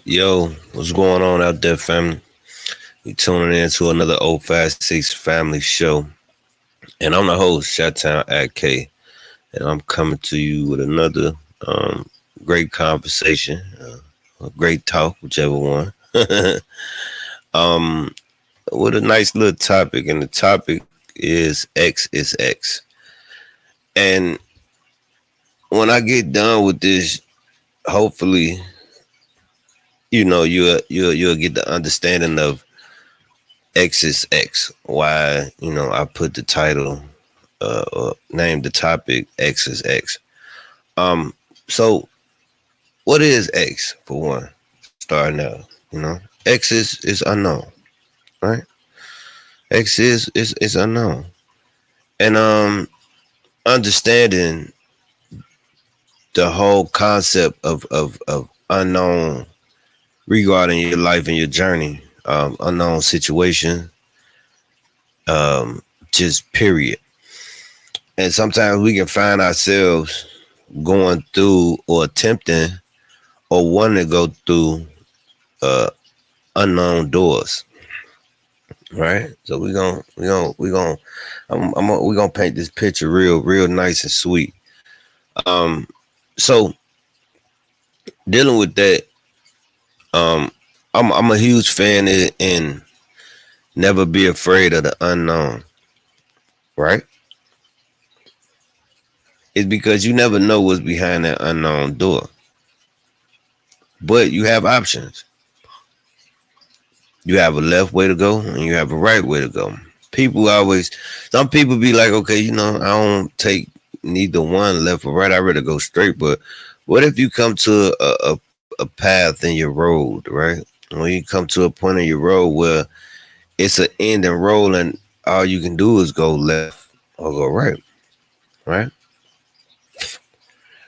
Yo, what's going on out there, family? You tuning in to another Old Fast Six Family Show. And I'm the host, Shottown at K. And I'm coming to you with another great conversation, a great talk, whichever one. um, with a nice little topic. And the topic is X is X. And when I get done with this, hopefully, you'll get the understanding of X is X. Why I put the title, or named the topic X is X. Um, so what is X for one? Starting out, X is unknown, right? X is unknown, and understanding the whole concept of unknown regarding your life and your journey, unknown situation, just period. And sometimes we can find ourselves going through or attempting or wanting to go through uh, unknown doors, right? So we gonna paint this picture real nice and sweet. Um, so dealing with that, um, I'm a huge fan in never be afraid of the unknown, right? It's because you never know what's behind that unknown door, but you have options. You have a left way to go and you have a right way to go. Some people be like, okay, I don't take neither one, left or right. I rather go straight. But what if you come to a path in your road, right? When you come to a point in your road where it's an end and roll, and all you can do is go left or go right, right?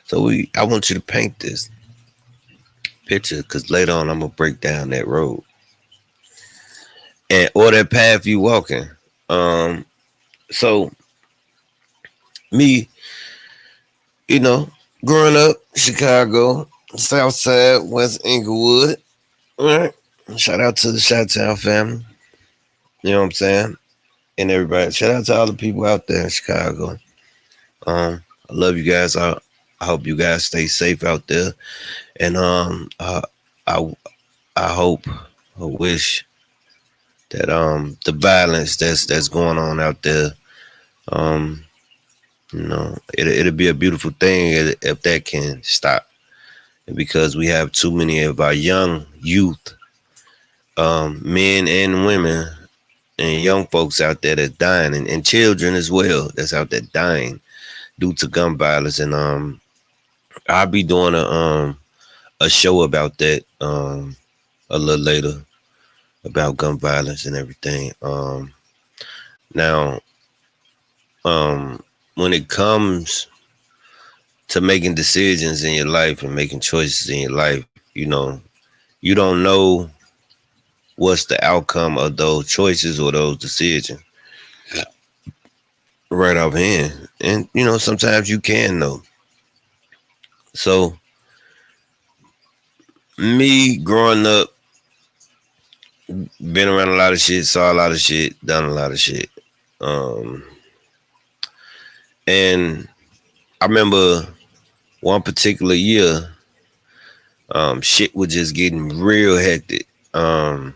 So I want you to paint this picture because later on I'm gonna break down that road and or that path you walking. Um, so me, you know, growing up, Chicago, South Side, West Inglewood. All right. Shout out to the Chi-Town family. You know what I'm saying? And everybody. Shout out to all the people out there in Chicago. I love you guys. I hope you guys stay safe out there. And I I hope, I wish that the violence that's going on out there, um, it'll be a beautiful thing if that can stop. Because we have too many of our young youth, men and women, and young folks out there that's dying, and children as well that's out there dying due to gun violence. And I'll be doing a show about that a little later about gun violence and everything. Now, um, when it comes to making decisions in your life and making choices in your life, you don't know what's the outcome of those choices or those decisions right offhand. And sometimes you can know. So me growing up, been around a lot of shit, saw a lot of shit, done a lot of shit. Um, and I remember one particular year, shit was just getting real hectic. Like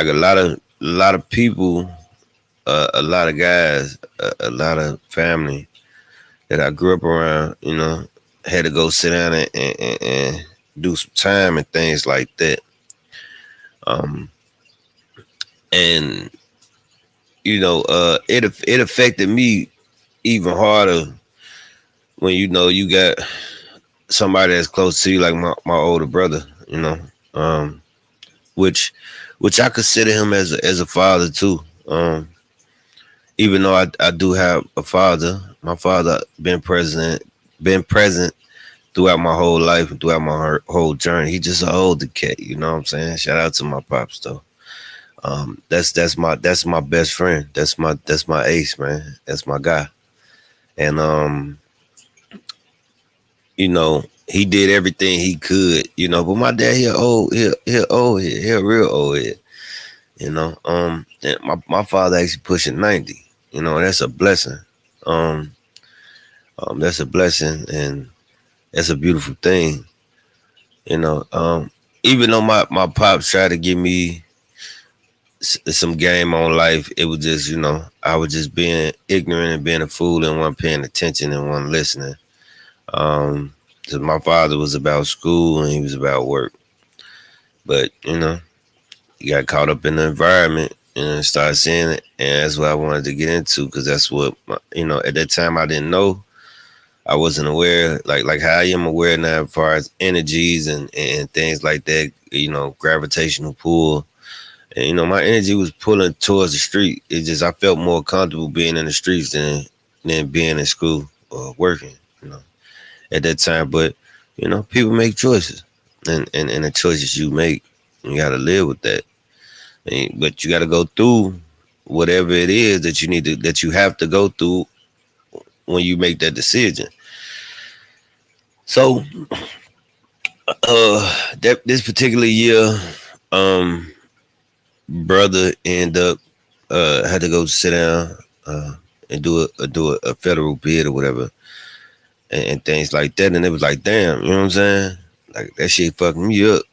a lot of people, a lot of guys, a lot of family that I grew up around, had to go sit down and do some time and things like that. Um, and it affected me even harder when you got somebody that's close to you, like my older brother, um, which I consider him as a father too. Even though I do have a father, my father been present throughout my whole life and throughout my whole journey. He just an older cat, you know what I'm saying? Shout out to my pops though. That's my best friend. That's my ace, man. That's my guy. And you know, he did everything he could, you know. But my dad, he a real old head, you know. And my father actually pushing 90, you know. That's a blessing. Um, that's a blessing, and that's a beautiful thing, you know. Even though my pops tried to give me some game on life, it was just, you know, I was just being ignorant and being a fool and wasn't paying attention and wasn't listening. Um, 'Cause my father was about school and he was about work, but you know, he got caught up in the environment and started seeing it, and that's what I wanted to get into because that's what you know. At that time, I didn't know. I wasn't aware, like how I am aware now, as far as energies and things like that. You know, gravitational pull. And you know, my energy was pulling towards the street. It just I felt more comfortable being in the streets than being in school or working. You know, at that time, but you know, people make choices, and the choices you make, you got to live with that. But you got to go through whatever it is that you need to that you have to go through when you make that decision. So, that this particular year, um, brother end up had to go sit down and do a federal bid or whatever and things like that, and it was like, damn, you know what I'm saying? Like that shit fucked me up.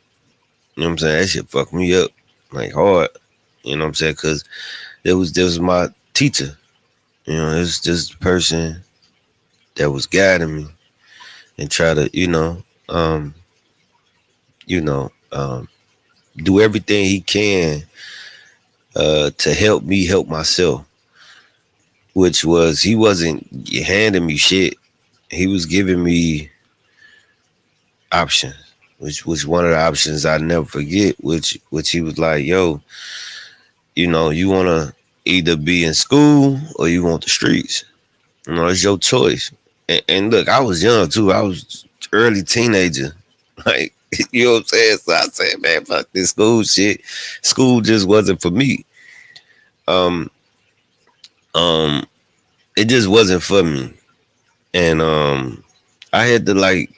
You know what I'm saying? That shit fucked me up like hard. You know what I'm saying? Because there was my teacher. You know, it was just a person that was guiding me and try to, you know, do everything he can to help me help myself. Which was he wasn't handing me shit. He was giving me options. Which was one of the options I never forget. Which he was like, yo, you know, you wanna either be in school or you want the streets. You know, it's your choice. And look, I was young too. I was early teenager. Like, you know what I'm saying? So I said, man, fuck this school shit. School just wasn't for me. Um, um, it just wasn't for me. And I had to like,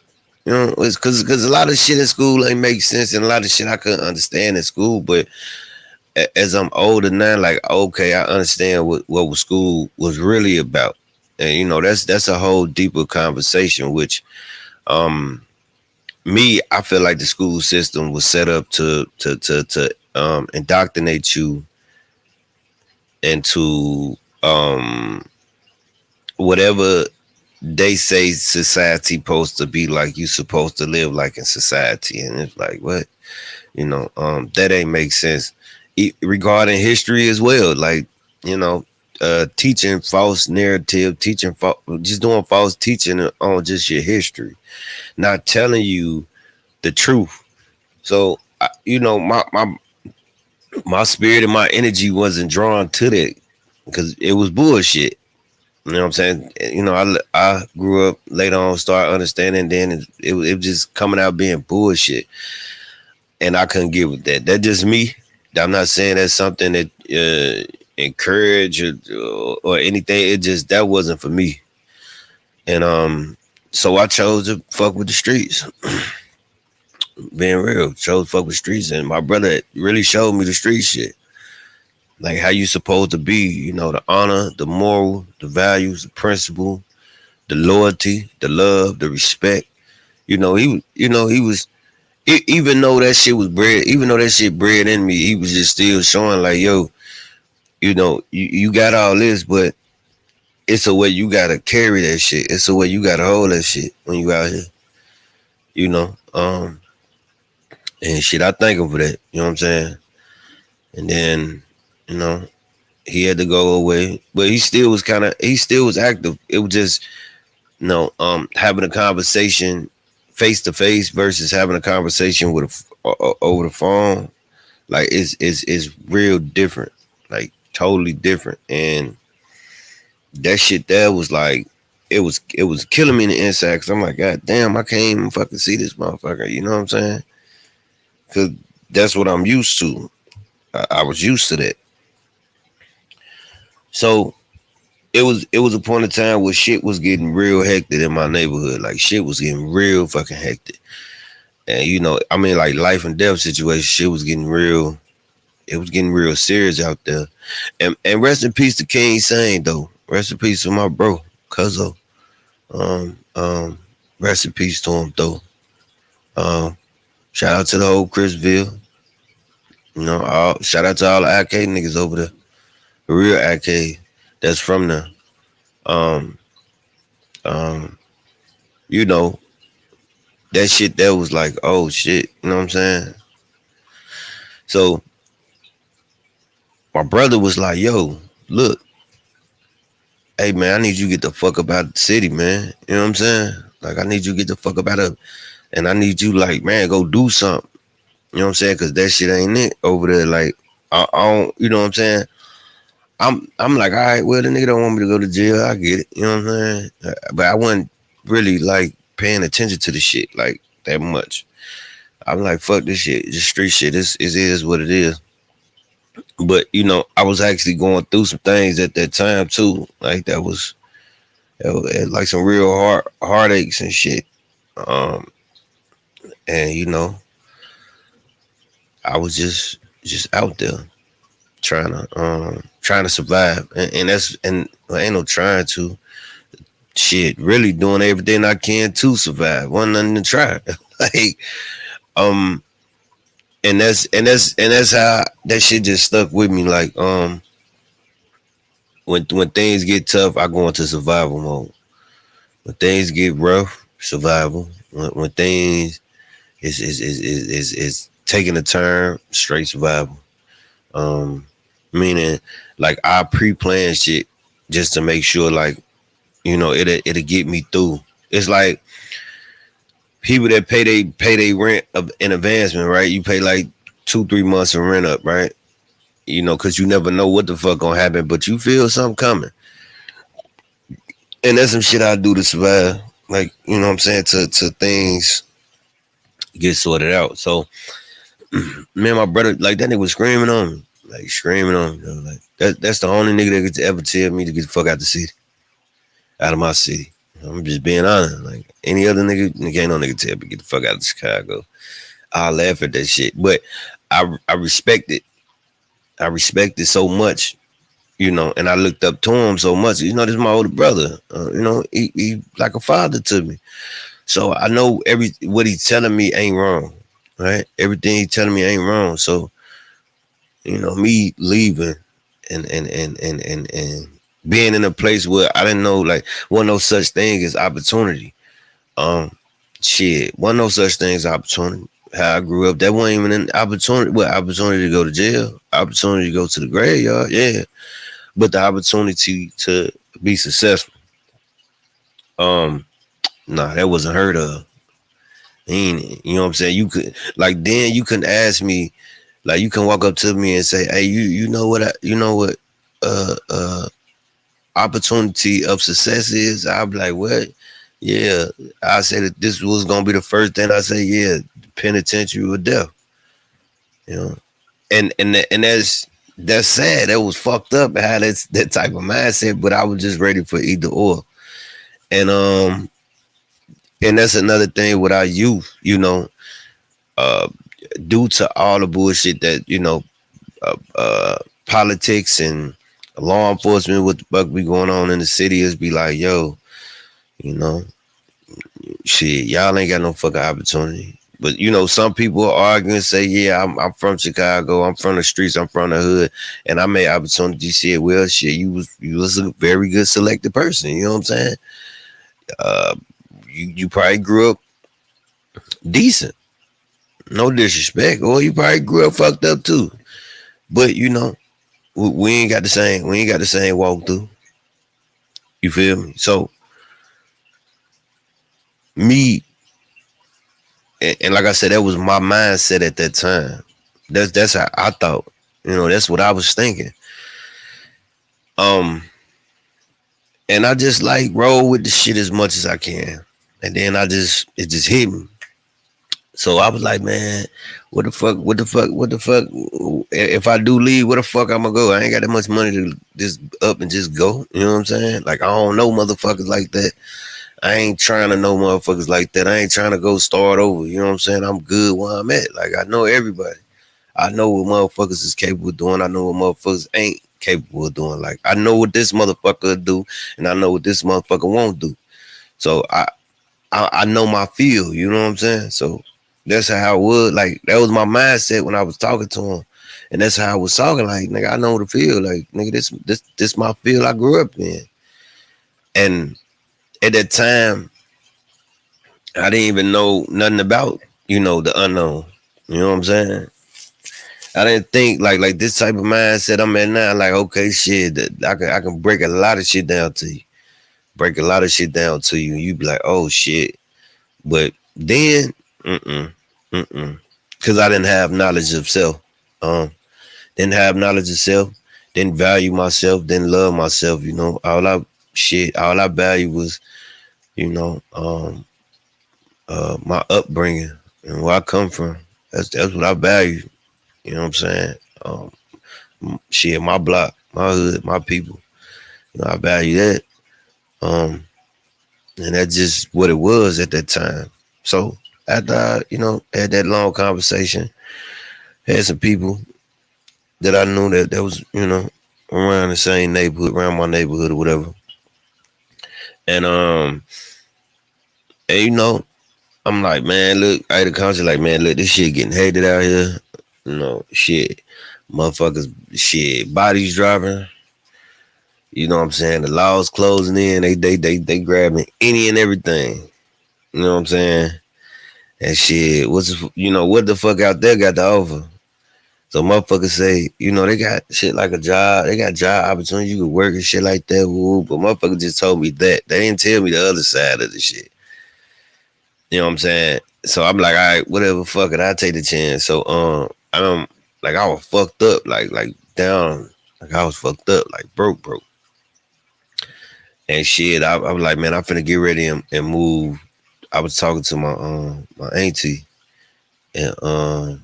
you know, it's cause a lot of shit in school ain't make sense and a lot of shit I couldn't understand in school. But as I'm older now, like, okay, I understand what school was really about. And you know, that's a whole deeper conversation, which um me, I feel like the school system was set up to indoctrinate you into whatever they say society supposed to be like. You supposed to live like in society, and it's like what, you know, that ain't make sense. Regarding history as well, like, you know, teaching false narrative, just doing false teaching on just your history, not telling you the truth. So you know, my spirit and my energy wasn't drawn to that because it was bullshit. You know what I'm saying? You know, I grew up later on, started understanding. Then it was just coming out being bullshit, and I couldn't get with that. That's just me. I'm not saying that's something that encourage or anything. It just that wasn't for me, and so I chose to fuck with the streets. Being real, chose to fuck with the streets, and my brother really showed me the street shit. Like how you supposed to be, you know, the honor, the moral, the values, the principle, the loyalty, the love, the respect. He was even though that shit was bred, even though that shit bred in me, he was just still showing like, yo, you know, you got all this, but it's a way you gotta carry that shit. It's a way you gotta hold that shit when you out here, you know. And shit, I thank him for that. You know what I'm saying? And then, you know, he had to go away, but he still was active. It was just, you know, having a conversation face to face versus having a conversation with over the phone. Like it's real different, like totally different. And that shit there was like it was killing me in the inside because I'm like, God damn, I can't even fucking see this motherfucker. You know what I'm saying? Because that's what I'm used to. I was used to that. So it was a point in time where shit was getting real hectic in my neighborhood. Like shit was getting real fucking hectic. And I mean like life and death situation, shit was getting real. It was getting real serious out there. And rest in peace to King Sane though. Rest in peace to my bro, Cuzzo. Um, um, Rest in peace to him though. Um, Shout out to the whole Chrisville. Shout out to all the arcade niggas over there. The real arcade that's from there. Um, um, you know, that shit that was like, oh shit, you know what I'm saying? So my brother was like, yo, look, hey man, I need you to get the fuck up out of the city, man. You know what I'm saying? Like I need you to get the fuck up out of, and I need you like, man, go do something. You know what I'm saying? Cause that shit ain't it over there. Like I don't, you know what I'm saying? I'm like, all right, well the nigga don't want me to go to jail. I get it. You know what I'm saying? But I wasn't really like paying attention to the shit like that much. I'm like, fuck this shit. Just street shit. It is what it is. But I was actually going through some things at that time too. Like like some real heartaches and shit. Um, and I was just out there trying to survive, and that's and well, ain't no trying to shit. Really doing everything I can to survive. Wasn't nothing to try. like um, and that's how that shit just stuck with me. Like when things get tough, I go into survival mode. When things get rough, survival. When things is taking a turn, straight survival. Um, Meaning like I pre-plan shit just to make sure like it'll get me through. It's like people that pay they rent in advancement, right? You pay like 2-3 months of rent up, right? Because you never know what the fuck gonna happen, but you feel something coming, and that's some shit I do to survive. Like what I'm saying, to things get sorted out. So me and my brother, like that nigga was screaming on me, like screaming on me. Like that's the only nigga that could ever tell me to get the fuck out the city, out of my city. I'm just being honest. Like any other nigga ain't no nigga tell me get the fuck out of Chicago. I laugh at that shit, but I respect it. I respect it so much, and I looked up to him so much. This is my older brother. He like a father to me. So I know what he's telling me ain't wrong, right? Everything he's telling me ain't wrong. So me leaving and being in a place where I didn't know like wasn't no such thing as opportunity. Um, Shit, wasn't no such thing as opportunity. How I grew up, that wasn't even an opportunity. What opportunity to go to jail? Opportunity to go to the graveyard, yeah. But the opportunity to be successful, nah, that wasn't heard of. Ain't you know what I'm saying? You could like then you couldn't ask me like you can walk up to me and say, hey, you know what uh uh opportunity of success is? I'll be like, what? Yeah, I said that this was gonna be the first thing I say. Yeah, penitentiary or death. You know, and that's sad. That was fucked up. I had that type of mindset, but I was just ready for either or. And and that's another thing with our youth. Uh, Due to all the bullshit that politics and law enforcement, what the fuck be going on in the city is be like, yo, you know, shit, y'all ain't got no fucking opportunity. But some people argue and say, yeah, I'm from Chicago, I'm from the streets, I'm from the hood, and I made opportunity. Shit, well, shit, you was a very good selected person. You know what I'm saying? Uh, you probably grew up decent, no disrespect, or you probably grew up fucked up too. But we ain't got the same. We ain't got the same walk through. You feel me? So me and like I said, that was my mindset at that time. That's how I thought. That's what I was thinking. Um, and I just like roll with the shit as much as I can, and then it just hit me. So I was like, man, what the fuck, what the fuck, what the fuck? If I do leave, where the fuck I'm gonna go? I ain't got that much money to just up and just go. You know what I'm saying? Like I don't know motherfuckers like that. I ain't trying to know motherfuckers like that. I ain't trying to go start over. You know what I'm saying? I'm good where I'm at. Like I know everybody. I know what motherfuckers is capable of doing. I know what motherfuckers ain't capable of doing. Like I know what this motherfucker do, and I know what this motherfucker won't do. So I know my field. You know what I'm saying? So that's how I would like. That was my mindset when I was talking to him, and that's how I was talking. Like nigga, I know the field. Like nigga, this my field I grew up in, and at that time I didn't even know nothing about the unknown. You know what I'm saying? I didn't think like this type of mindset I'm at now. Like okay, shit, I can break a lot of shit down to you, break a lot of shit down to you, and you be like, oh shit. But then, because I didn't have knowledge of self, didn't have knowledge of self, didn't value myself, didn't love myself. All I value was you know my upbringing and where I come from. That's what I value. You know what I'm saying? Shit, my block, my hood, my people. I value that. Um, and that's just what it was at that time. So after had that long conversation, had some people that I knew that was around the same neighborhood, around my neighborhood or whatever, and and I'm like, man, look, I had a conversation like, man, look, this shit getting hated out here. Shit, motherfuckers, shit, bodies dropping. You know what I'm saying? The laws closing in. They grabbing any and everything. You know what I'm saying? And shit, what the fuck out there got to offer? So motherfuckers say, they got shit like a job. They got job opportunities. You could work and shit like that. Woo. But motherfuckers just told me that. They didn't tell me the other side of the shit. You know what I'm saying? So I'm like, all right, whatever, fuck it. I take the chance. So I'm like I was fucked up, like down, like I was fucked up, like broke. And shit, I was like, man, I'm finna get ready and move. I was talking to my auntie, and I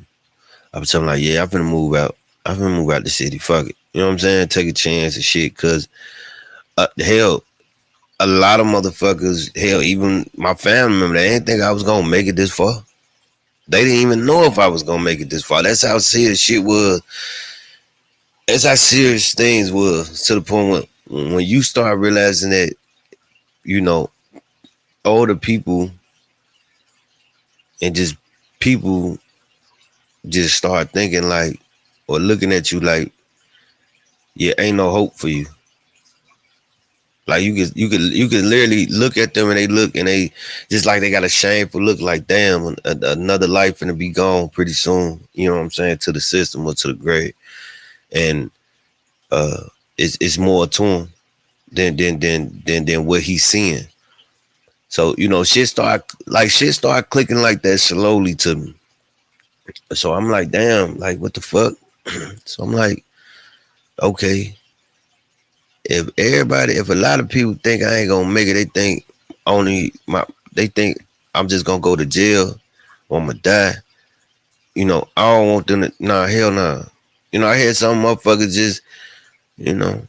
was telling her like, yeah, I'm finna move out. I'm finna move out the city. Fuck it. You know what I'm saying? Take a chance and shit. Cause hell, a lot of motherfuckers, hell, even my family member, they didn't think I was gonna make it this far. They didn't even know if I was gonna make it this far. That's how serious shit was. That's how serious things was to the point when you start realizing that, you know, older people and just people just start thinking like or looking at you like, yeah, ain't no hope for you. Like you could literally look at them and they look and they just like they got a shameful look like damn another life gonna be gone pretty soon. You know what I'm saying, to the system or to the grave, and uh, it's more to him than what he's seeing. So shit start clicking like that slowly to me. So I'm like, damn, like what the fuck? So I'm like, okay, if a lot of people think I ain't gonna make it, they think only my, they think I'm just gonna go to jail or I'm gonna die. I don't want them to, nah, hell nah. I had some motherfuckers just, you know,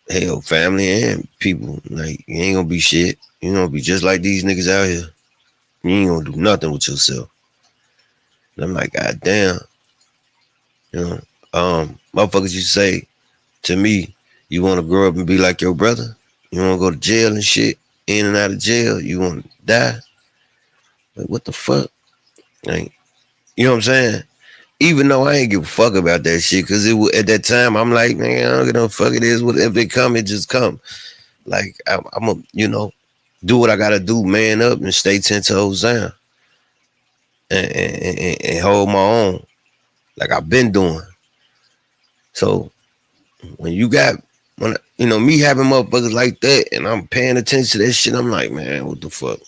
hell, family and people, like, you ain't gonna be shit. You gonna be just like these niggas out here. You ain't gonna do nothing with yourself. And I'm like, God damn, you know. Motherfuckers you say to me, you wanna grow up and be like your brother? You wanna go to jail and shit, in and out of jail, you wanna die? Like what the fuck? Like, you know what I'm saying? Even though I ain't give a fuck about that shit, cause it was at that time I'm like, man, I don't give no fuck. It is what if it come, it just come. Like I'm a, do what I gotta do, man up and stay 10 toes down and hold my own, like I've been doing. So when you got me having motherfuckers like that, and I'm paying attention to that shit, I'm like, man, what the fuck?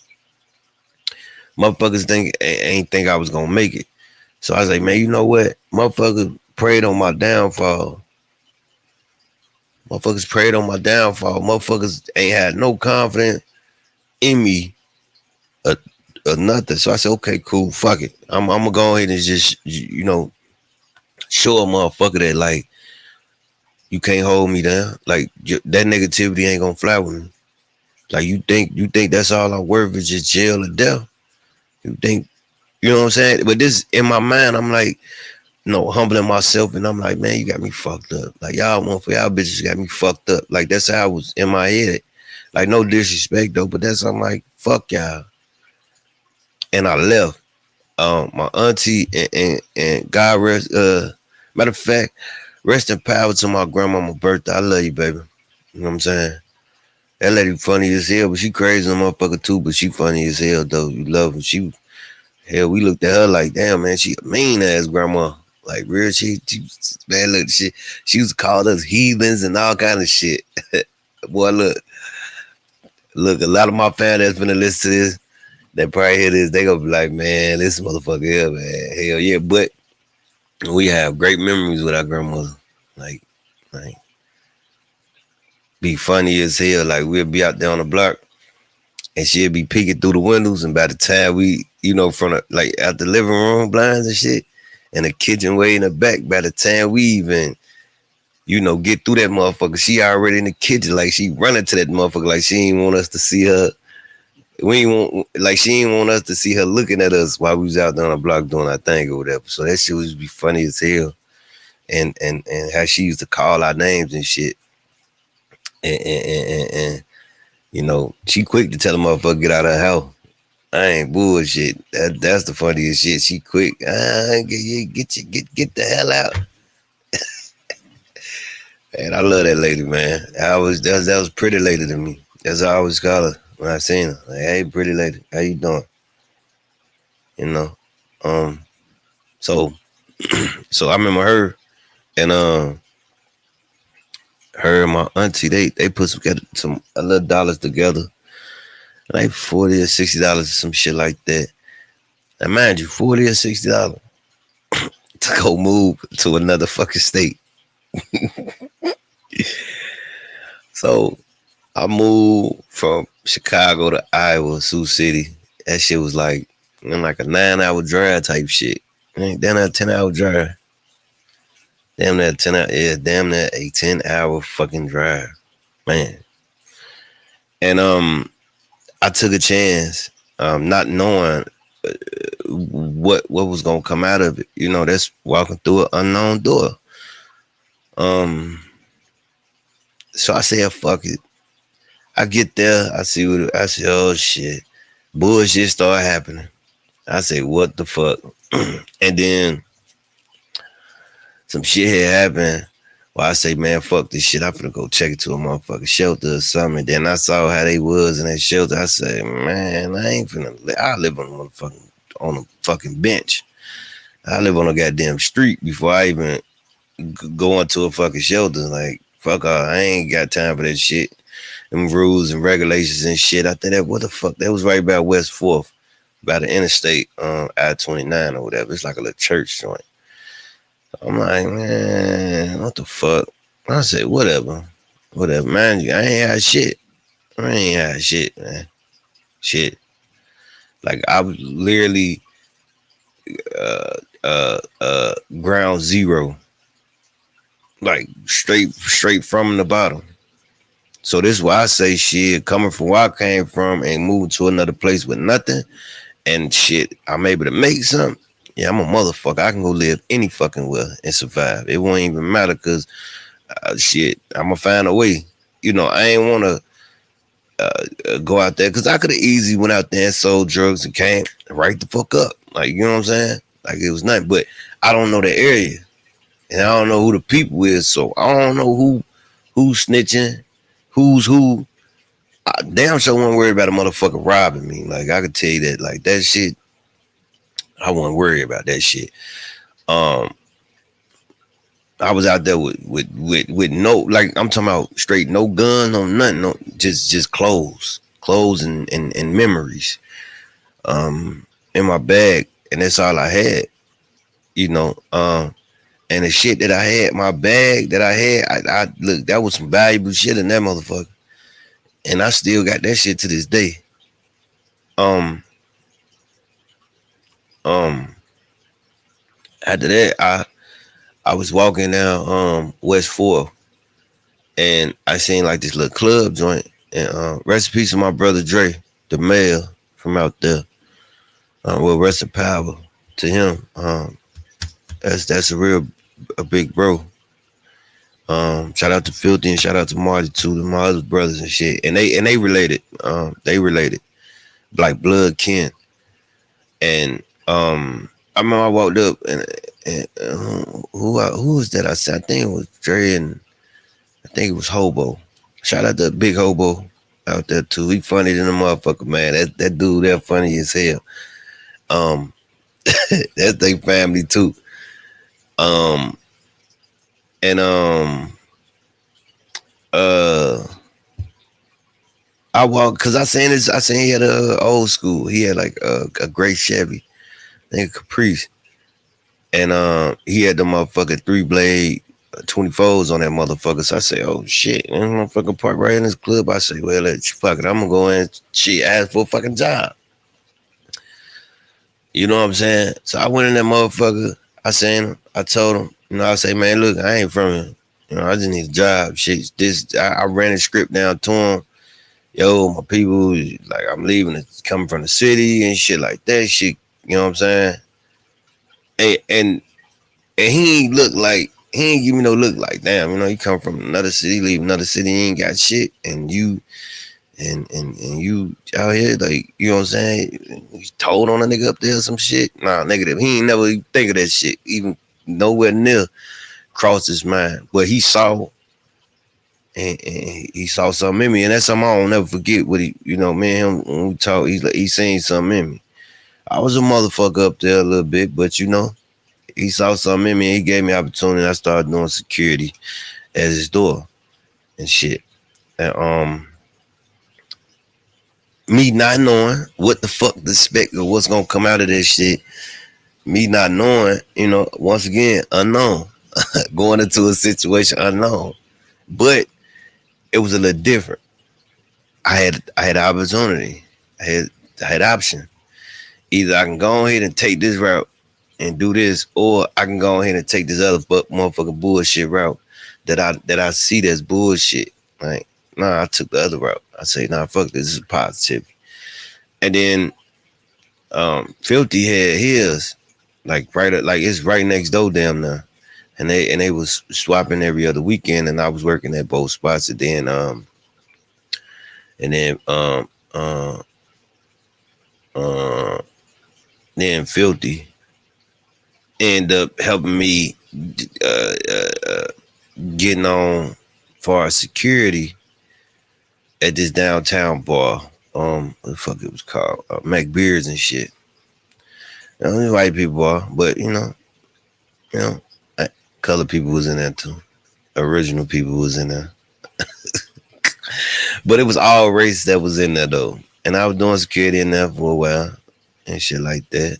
Motherfuckers ain't think I was gonna make it. So I was like, man, you know what? Motherfuckers prayed on my downfall. Motherfuckers prayed on my downfall. Motherfuckers ain't had no confidence in me or nothing. So I said, okay, cool, fuck it. I'm gonna go ahead and just show a motherfucker that like you can't hold me down. Like that negativity ain't gonna fly with me. Like you think that's all I'm worth is just jail or death. You think you know what I'm saying? But this in my mind, I'm like, no, humbling myself, and I'm like, man, you got me fucked up. Like y'all want for y'all bitches got me fucked up. Like that's how I was in my head. Like no disrespect though, but that's I'm like, fuck y'all. And I left. My auntie and God rest matter of fact, rest in power to my grandmama birthday. I love you, baby. You know what I'm saying? That lady funny as hell, but she crazy motherfucker too, but she funny as hell though. You love her. Hell, we looked at her like, damn man, she a mean ass grandma. Like real she man, look, she was called us heathens and all kind of shit. Boy, look, a lot of my fans that's finna listen to this, they probably hear this, they gonna be like, man, this motherfucker here, man. Hell yeah. But we have great memories with our grandmother. Like, like be funny as hell. Like we'll be out there on the block and she'll be peeking through the windows, and by the time we, from the, like out the living room blinds and shit, and the kitchen way in the back, by the time we even, get through that motherfucker, she already in the kitchen, like she running to that motherfucker, like she ain't want us to see her. We ain't want like she ain't want us to see her looking at us while we was out there on the block doing our thing or whatever. So that shit would be funny as hell. And how she used to call our names and shit. And she quick to tell the motherfucker get out of her house. I ain't bullshit. That's the funniest shit. She quick. Get the hell out. And I love that lady, man. That was pretty lady to me. That's how I always call her when I seen her. Like, hey, pretty lady, how you doing? You know. Um. So so I remember her and her and my auntie. They put some a little dollars together, like $40 or $60 or some shit like that. Now mind you, $40 or $60 to go move to another fucking state. So I moved from Chicago to Iowa, Sioux City. That shit was like a 9-hour drive type shit. Damn that 10-hour drive. Damn that 10 hour, yeah, damn that a 10-hour fucking drive. Man. And I took a chance, not knowing what was gonna come out of it. That's walking through an unknown door. So I said, fuck it. I get there, I say, oh shit. Bullshit start happening. I say, what the fuck? And then some shit had happened. Well, I say, man, fuck this shit. I'm finna go check it to a motherfucking shelter or something. And then I saw how they was in that shelter. I say, man, I ain't finna. I live on a fucking bench. I live on a goddamn street before I even go into a fucking shelter. Like, fuck all. I ain't got time for that shit. Them rules and regulations and shit. I think what the fuck? That was right by West 4th, by the interstate, I-29 or whatever. It's like a little church joint. I'm like, man, what the fuck? I said, whatever. Mind you, I ain't had shit. I ain't had shit, man. Shit. Like I was literally ground zero. Like straight from the bottom. So this is why I say shit, coming from where I came from and moving to another place with nothing and shit, I'm able to make something. Yeah, I'm a motherfucker. I can go live any fucking where and survive. It won't even matter because shit, I'm gonna find a way. I ain't want to go out there because I could have easily went out there and sold drugs and came right the fuck up. Like, you know what I'm saying? Like it was nothing. But I don't know the area and I don't know who the people is. So I don't know who's snitching, who's who. I damn sure wasn't worried about a motherfucker robbing me. Like I could tell you that. Like that shit, I wasn't worried about that shit. Um, I was out there with no, like I'm talking about straight no gun, no nothing, no just clothes and memories in my bag, and that's all I had, you know. And the shit that I had, my bag that I had, I look, that was some valuable shit in that motherfucker, and I still got that shit to this day. Um, um, after that, I was walking down West 4th, and I seen like this little club joint. And rest in peace to my brother Dre, the mayor from out there. Well, rest in power to him. That's a big bro. Shout out to Filthy and shout out to Marty too, and my other brothers and shit. And they related. They related like blood kin. And I remember I walked up and who was that? I think it was Dre and I think it was Hobo. Shout out to Big Hobo out there too. He funny than a motherfucker, man. That dude, that funny as hell. Um, that's their family too. Um, and uh, I walked because I seen this. I seen he had a old school. He had like a gray Chevy, I think a Caprice, and he had the motherfucking 3-blade 24s on that motherfucker. So I say, oh shit, man, motherfucking park right in this club. I say, well, fuck it, I'm gonna go in. She asked for a fucking job. You know what I'm saying? So I went in that motherfucker. I seen him. I told him, I say, man, look, I ain't from here. I just need a job. Shit, I ran a script down to him. Yo, my people, like, I'm leaving, it's coming from the city and shit like that. Shit, you know what I'm saying? And he ain't look like, he ain't give me no look like, damn, you come from another city, leave another city, you ain't got shit, and you you out here, like, you know what I'm saying? You told on a nigga up there some shit. Nah, negative. He ain't never even think of that shit, even nowhere near crossed his mind. But he saw, and he saw something in me, and that's something I don't never forget. What he, me and him, when we talk, he seen something in me. I was a motherfucker up there a little bit, but he saw something in me, and he gave me opportunity, and I started doing security at his door and shit. And me not knowing what the fuck to expect or what's gonna come out of this shit, me not knowing, once again, unknown, going into a situation unknown, but it was a little different. I had opportunity, I had option. Either I can go ahead and take this route and do this, or I can go ahead and take this other motherfucking bullshit route that I see that's bullshit. Like, nah, I took the other route. I say, nah, fuck this is positive. And then Filthy had his, like it's right next door damn now. And they was swapping every other weekend, and I was working at both spots. And then Filthy ended up helping me getting on for security at this downtown bar. What the fuck it was called? Mac Beards and shit. Only white people are, but color people was in there too. Original people was in there. But it was all race that was in there though. And I was doing security in there for a while and shit like that.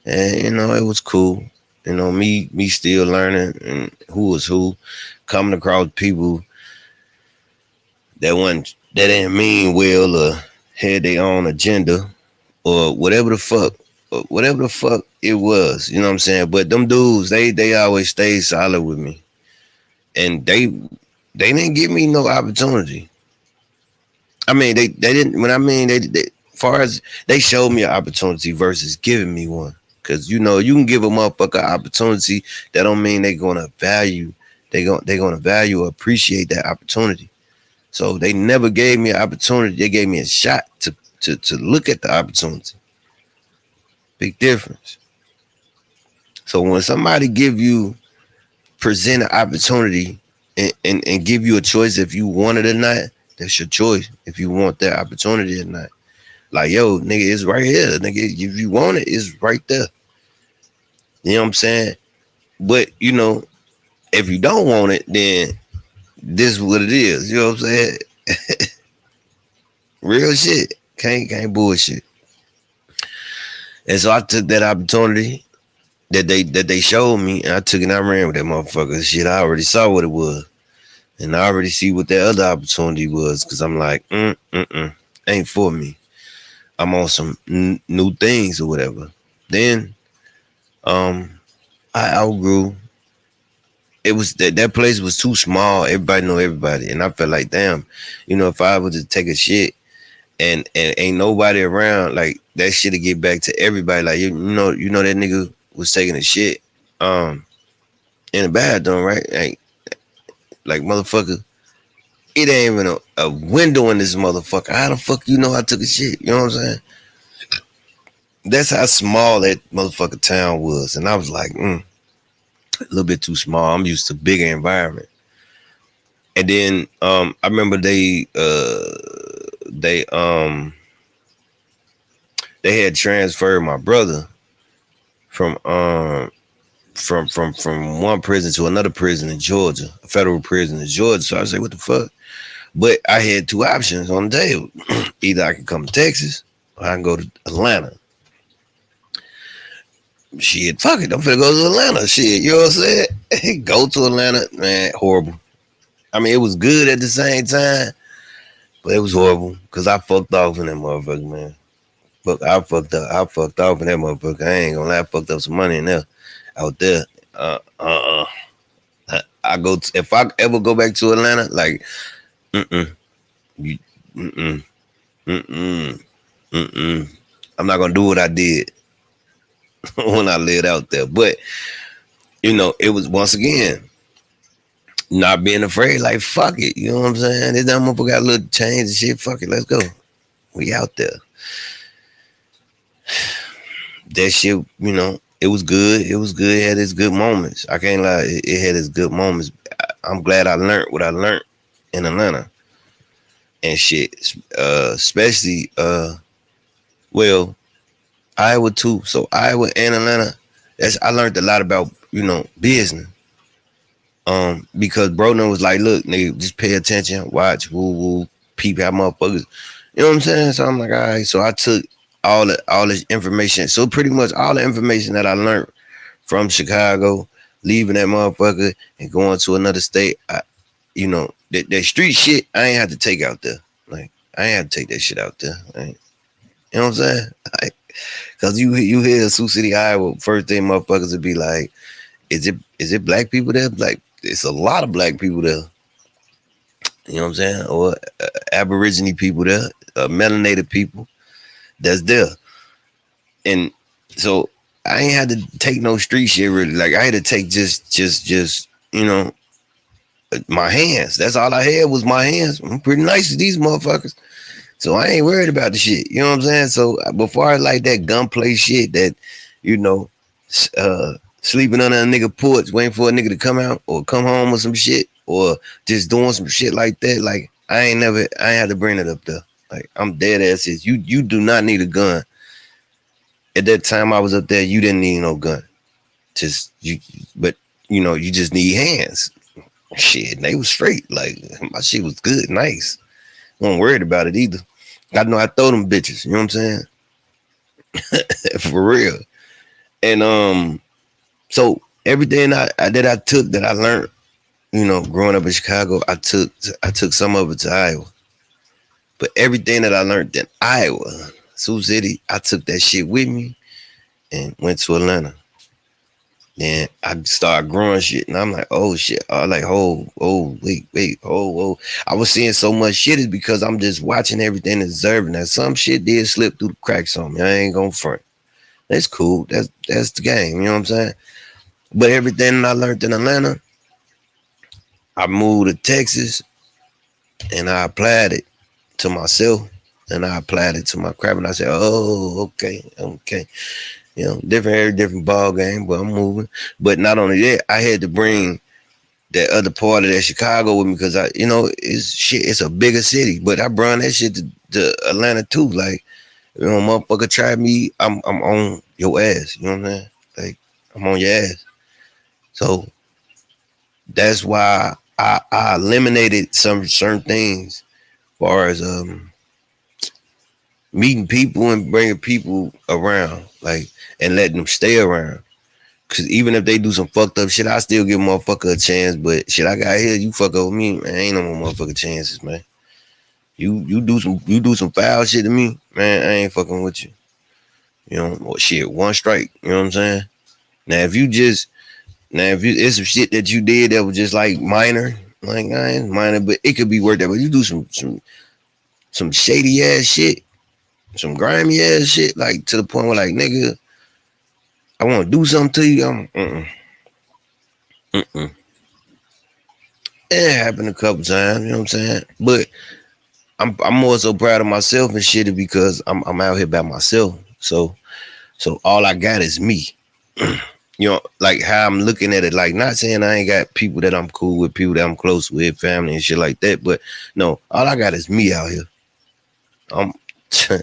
And it was cool. Me still learning and who was who, coming across people that didn't mean well or had their own agenda or whatever the fuck it was, you know what I'm saying? But them dudes, they always stayed solid with me. And they didn't give me no opportunity. I mean, they didn't, when I mean, they far as they showed me an opportunity versus giving me one. Cause you can give a motherfucker an opportunity. That don't mean they're gonna value or appreciate that opportunity. So they never gave me an opportunity. They gave me a shot to look at the opportunity. Big difference. So when somebody present an opportunity and give you a choice if you want it or not, that's your choice. If you want that opportunity or not. Like, yo, nigga, it's right here. Nigga, if you want it, it's right there. You know what I'm saying? But, if you don't want it, then this is what it is. You know what I'm saying? Real shit. Can't bullshit. And so I took that opportunity that they showed me, and I took it and I ran with that motherfucker. Shit, I already saw what it was. And I already see what that other opportunity was, because I'm like, ain't for me. I'm on some new things or whatever. Then I outgrew. It was that place was too small. Everybody know everybody, and I felt like, damn, if I was to take a shit and ain't nobody around, like that shit'll get back to everybody. Like you know that nigga was taking a shit in the bathroom, right? Like motherfucker, it ain't even a window in this motherfucker. How the fuck you know I took a shit? You know what I'm saying? That's how small that motherfucker town was, and I was like, a little bit too small. I'm used to bigger environment. And then I remember they had transferred my brother from from one prison to another prison in Georgia, a federal prison in Georgia. So I was like, what the fuck? But I had two options on the table. Either I can come to Texas or I can go to Atlanta. Shit, fuck it. I'm finna go to Atlanta. Shit, you know what I'm saying? Go to Atlanta, man. Horrible. I mean, it was good at the same time, but it was horrible because I fucked off in that motherfucker, man. Fuck, I fucked up. I fucked off in that motherfucker. I ain't gonna lie. I fucked up some money in there, out there. Uh, uh, I go if I ever go back to Atlanta, like, mm-mm, you, mm-mm, mm-mm, mm-mm. I'm not gonna do what I did when I lived out there. But it was once again not being afraid. Like, fuck it, you know what I'm saying? This damn motherfucker got a little change and shit. Fuck it, let's go. We out there. That shit, it was good. It was good. It had its good moments. I can't lie. It had its good moments. I'm glad I learned what I learned in Atlanta and shit. Especially, well, Iowa too. So Iowa and Atlanta, I learned a lot about business. Because bro was like, look, nigga, just pay attention, watch, woo woo, peep how motherfuckers. You know what I'm saying? So I'm like, all right. So I took all this information. So pretty much all the information that I learned from Chicago, leaving that motherfucker and going to another state. That street shit, I ain't had to take out there. Like, I ain't had to take that shit out there. Like, you know what I'm saying? Like, cause you hear Sioux City, Iowa, first thing motherfuckers would be like, is it black people there? Like, it's a lot of black people there. You know what I'm saying? Or Aborigine people there, melanated people that's there. And so I ain't had to take no street shit really. Like, I had to take just my hands. That's all I had was my hands. I'm pretty nice to these motherfuckers. So I ain't worried about the shit. You know what I'm saying? So before I like that gunplay shit that, you know, sleeping under a nigga porch, waiting for a nigga to come out or come home or some shit, or just doing some shit like that. Like, I ain't had to bring it up there. Like, I'm dead ass. You do not need a gun. At that time I was up there, you didn't need no gun. But you just need hands. Shit, they was straight. Like, my shit was good, nice. Wasn't worried about it either. I know I throw them bitches. You know what I'm saying? For real. And so everything that I took, that I learned, growing up in Chicago, I took some of it to Iowa. But everything that I learned in Iowa, Sioux City, I took that shit with me and went to Atlanta. Then I started growing shit, and I'm like, oh shit. I like, wait, oh. I was seeing so much shit is because I'm just watching everything and observing that some shit did slip through the cracks on me. I ain't gonna front. That's cool. That's the game. You know what I'm saying? But everything I learned in Atlanta, I moved to Texas and I applied it to myself and I applied it to my craft. And I said, oh, okay. Different ball game, but I'm moving. But not only that, I had to bring that other part of that Chicago with me because it's a bigger city. But I brought that shit to Atlanta too. Like, motherfucker, try me, I'm on your ass. You know what I'm saying? Like, I'm on your ass. So that's why I eliminated some certain things, as far as meeting people and bringing people around, like, and letting them stay around. Cause even if they do some fucked up shit, I still give motherfucker a chance. But shit, I got here, you fuck up with me, man. Ain't no more motherfucking chances, man. You do some foul shit to me, man. I ain't fucking with you. You know, or shit, one strike. You know what I'm saying? Now if you just now if you it's some shit that you did that was just like minor, like I ain't minor, but it could be worth that. But you do some shady ass shit, some grimy ass shit, like to the point where like nigga, I want to do something to you. Mm-mm. It happened a couple times, you know what I'm saying? But I'm more so proud of myself and shit because I'm out here by myself. So all I got is me. You know, like how I'm looking at it, like not saying I ain't got people that I'm cool with, people that I'm close with, family and shit like that, but no, all I got is me out here. I'm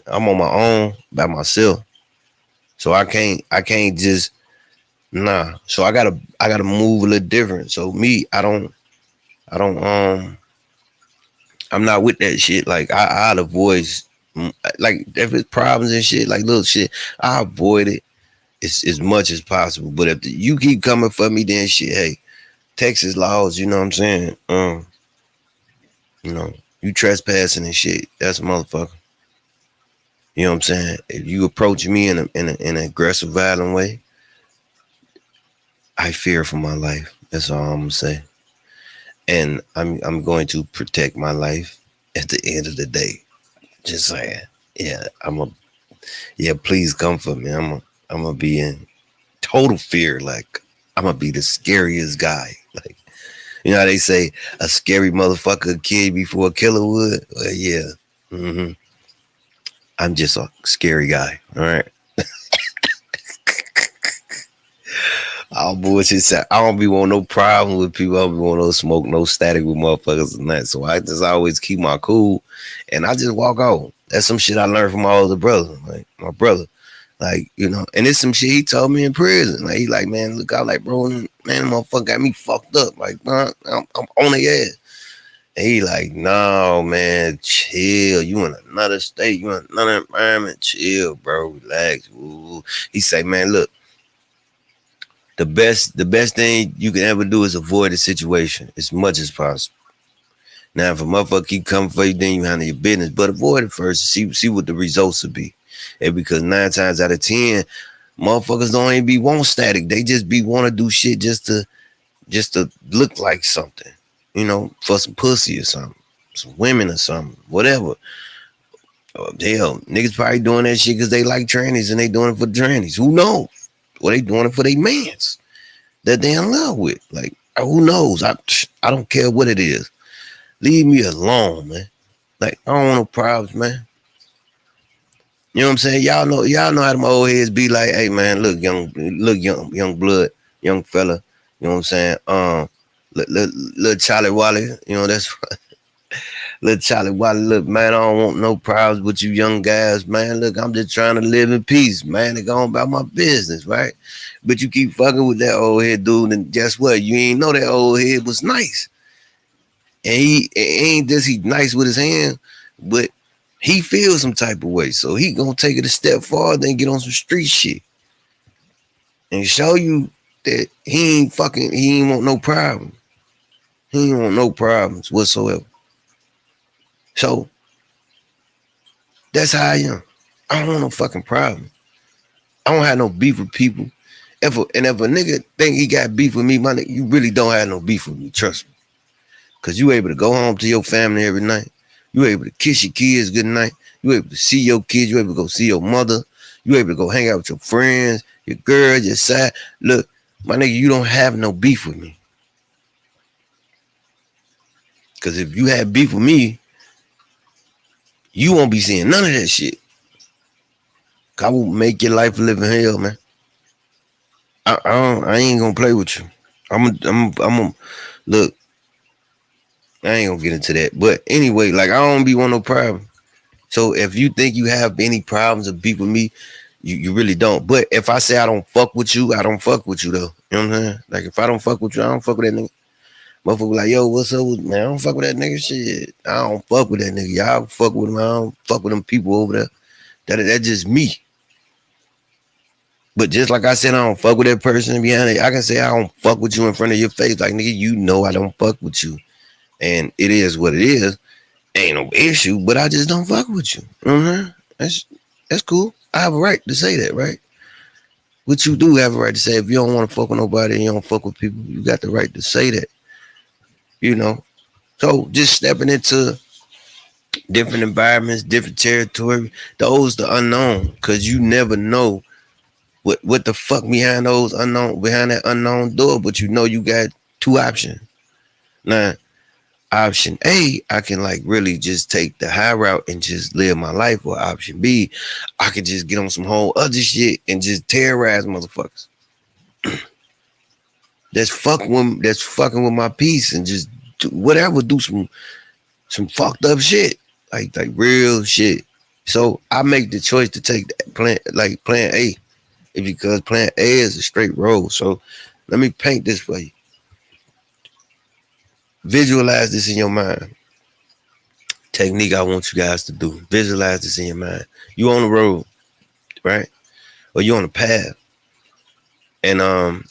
I'm on my own by myself. So I can't just nah. So I gotta move a little different. So me, I don't I'm not with that shit. Like I'd avoid like if it's problems and shit, like little shit, I avoid it as much as possible. But if you keep coming for me, then shit, hey, Texas laws, you know what I'm saying? You know, you trespassing and shit, that's a motherfucker. You know what I'm saying? If you approach me in an aggressive, violent way, I fear for my life. That's all I'm gonna say. And I'm going to protect my life at the end of the day. Just saying. Yeah, yeah, please come for me. I'm gonna be in total fear. Like I'm gonna be the scariest guy. Like you know how they say a scary motherfucker kid before a killer would. Well, yeah, hmm I'm just a scary guy. All right. All bullshit. I don't be want no problem with people. I don't be want no smoke, no static with motherfuckers and that. So I just always keep my cool, and I just walk out. That's some shit I learned from my older brother, like my brother. Like, you know, and it's some shit he told me in prison. Like, he like, man, look out, like, bro, man, the motherfucker got me fucked up. Like, man, I'm on the ass. And he like, no, man, chill. You in another state. You in another environment. Chill, bro. Relax. Ooh. He say, man, look, the best thing you can ever do is avoid the situation as much as possible. Now, if a motherfucker keep coming for you, then you handle your business. But avoid it first. See what the results will be. And because 9 times out of 10, motherfuckers don't even be want static. They just be want to do shit just to look like something, you know, for some pussy or something, some women or something, whatever. Hell, niggas probably doing that shit because they like trannies and they doing it for trannies. Who knows? Or they doing it for their mans that they in love with. Like, who knows? I don't care what it is. Leave me alone, man. Like, I don't want no problems, man. You know what I'm saying? Y'all know how them old heads be like, hey man, young blood, young fella. You know what I'm saying? Little Charlie Wally, you know, that's little Charlie Wally. Look, man, I don't want no problems with you young guys, man. Look, I'm just trying to live in peace, man, and go on about my business, right? But you keep fucking with that old head dude, and guess what? You ain't know that old head was nice. And he ain't just he nice with his hand, but he feels some type of way. So he gonna take it a step farther and get on some street shit and show you that he ain't want no problem. He ain't want no problems whatsoever. So that's how I am. I don't want no fucking problem. I don't have no beef with people. If a nigga think he got beef with me, my nigga, you really don't have no beef with me. Trust me. Cause you able to go home to your family every night. You able to kiss your kids good night. You able to see your kids. You able to go see your mother. You able to go hang out with your friends, your girl, your side. Look, my nigga, you don't have no beef with me. Cause if you had beef with me, you won't be seeing none of that shit. I will make your life a living hell, man. I ain't gonna play with you. I'm look. I ain't gonna get into that. But anyway, like I don't be want no problem. So if you think you have any problems or beef with me, you really don't. But if I say I don't fuck with you, I don't fuck with you though. You know what I'm saying? Like if I don't fuck with you, I don't fuck with that nigga. Motherfucker like, yo, what's up with man? I don't fuck with that nigga shit. I don't fuck with that nigga. Y'all fuck with him. I don't fuck with them people over there. That's just me. But just like I said, I don't fuck with that person behind it. I can say I don't fuck with you in front of your face. Like nigga, you know I don't fuck with you. And it is what it is. Ain't no issue, but I just don't fuck with you. Mm-hmm. That's cool. I have a right to say that, right? Which you do have a right to say. If you don't want to fuck with nobody and you don't fuck with people, you got the right to say that, you know. So just stepping into different environments, different territory, those the unknown, cause you never know what the fuck behind that unknown door. But you know you got two options. Now, option A, I can like really just take the high route and just live my life, or option B, I can just get on some whole other shit and just terrorize motherfuckers. That's fucking with my peace and just do whatever, do some fucked up shit, like real shit. So I make the choice to take that plan A, because plan A is a straight road. So let me paint this for you. Visualize this in your mind. Technique I want you guys to do. Visualize this in your mind. You on the road, right? Or you on a path, and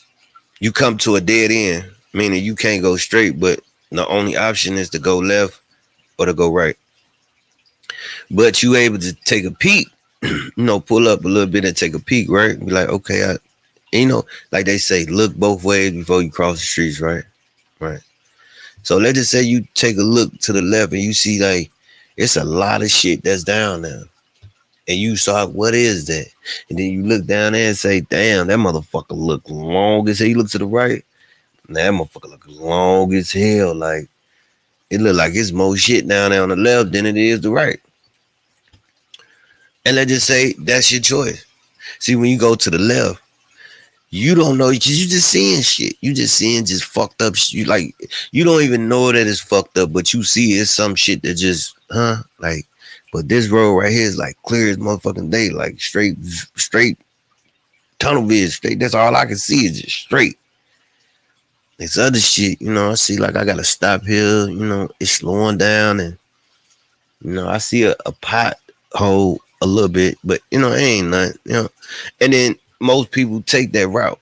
you come to a dead end, meaning you can't go straight, but the only option is to go left or to go right. But you able to take a peek, pull up a little bit and take a peek, right? Be like, okay, like they say, look both ways before you cross the streets, right? Right. So let's just say you take a look to the left and you see like it's a lot of shit that's down there. And you saw, what is that? And then you look down there and say, damn, that motherfucker look long as hell. You look to the right, that motherfucker look long as hell. Like, it look like it's more shit down there on the left than it is the right. And let's just say that's your choice. See, when you go to the left, you don't know, because you just seeing shit. You just seeing just fucked up shit. Like, you don't even know that it's fucked up, but you see it's some shit that just, like, but this road right here is like clear as motherfucking day, like straight tunnel vision, straight. That's all I can see is just straight. This other shit, I see like I gotta stop here, it's slowing down, and I see a pothole a little bit, but it ain't nothing, And then most people take that route.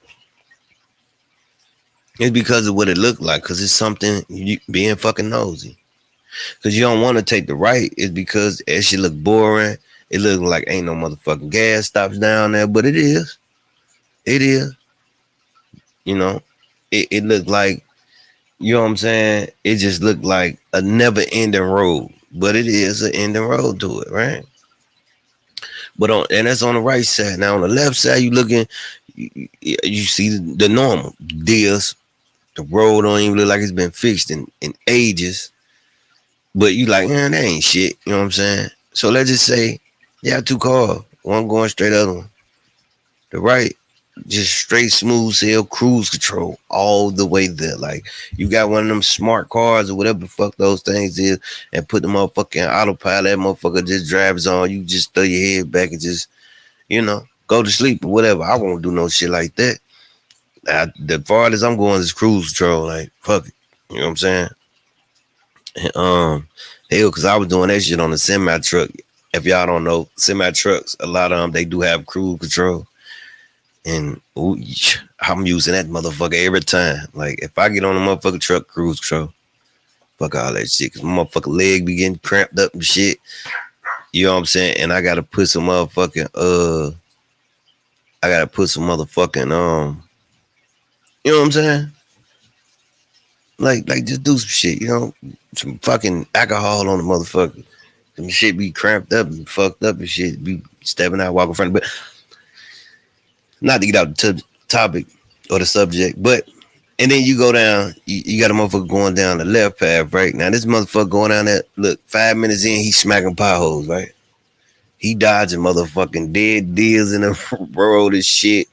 It's because of what it looked like, because it's something you being fucking nosy. Because you don't want to take the right, it's because that shit look boring. It look like ain't no motherfucking gas stops down there, but it is. It is. It looked like, you know what I'm saying? It just looked like a never ending road, but it is an ending road to it, right? And that's on the right side. Now on the left side, you see the normal deals. The road don't even look like it's been fixed in ages. But you like, man, that ain't shit. You know what I'm saying? So let's just say you have two cars. One going straight, other one. The right, just straight smooth sail cruise control all the way there. Like, you got one of them smart cars or whatever the fuck those things is, and put the motherfucking autopilot, that motherfucker just drives on. You just throw your head back and just, go to sleep or whatever. I won't do no shit like that. The farthest I'm going is cruise control. Like, fuck it. You know what I'm saying? Hell, because I was doing that shit on the semi truck. If y'all don't know, semi trucks, a lot of them, they do have cruise control. And I'm using that motherfucker every time. Like, if I get on a motherfucking truck, cruise control, fuck all that shit. Cause my motherfucking leg be getting cramped up and shit. You know what I'm saying? And I gotta put some motherfucking you know what I'm saying? Like just do some shit, some fucking alcohol on the motherfucker. Some shit be cramped up and fucked up and shit. Be stepping out, walking in front of, but not to get out the topic or the subject, but and then you go down, you got a motherfucker going down the left path, right? Now this motherfucker going down that, look, 5 minutes in, he's smacking potholes, right? He dodging motherfucking dead deers in the road and shit.